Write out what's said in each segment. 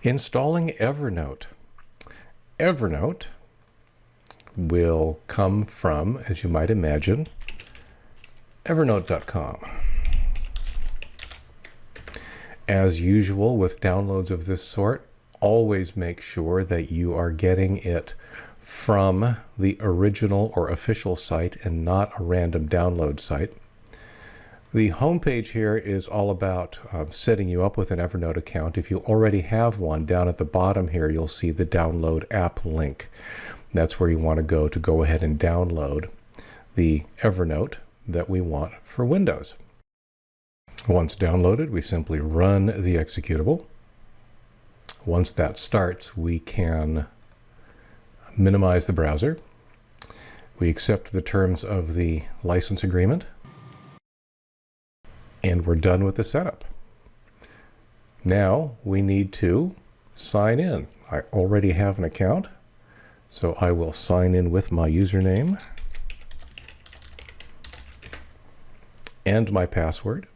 Installing Evernote. Evernote will come from, as you might imagine, Evernote.com. As usual with downloads of this sort, always make sure that you are getting it from the original or official site and not a random download site. The home page here is all about setting you up with an Evernote account. If you already have one, down at the bottom here you'll see the download app link. That's where you want to go ahead and download the Evernote that we want for Windows. Once downloaded, we simply run the executable. Once that starts, we can minimize the browser. We accept the terms of the license agreement, and we're done with the setup. Now we need to sign in. I already have an account, so I will sign in with my username and my password.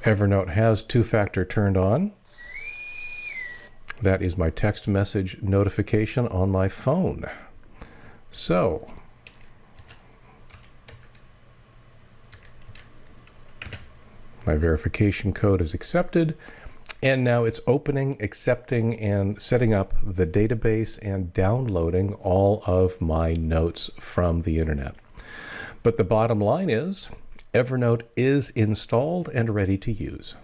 Evernote has two-factor turned on. That is my text message notification on my phone. So, my verification code is accepted, and now it's opening, accepting, and setting up the database and downloading all of my notes from the internet. But the bottom line is, Evernote is installed and ready to use.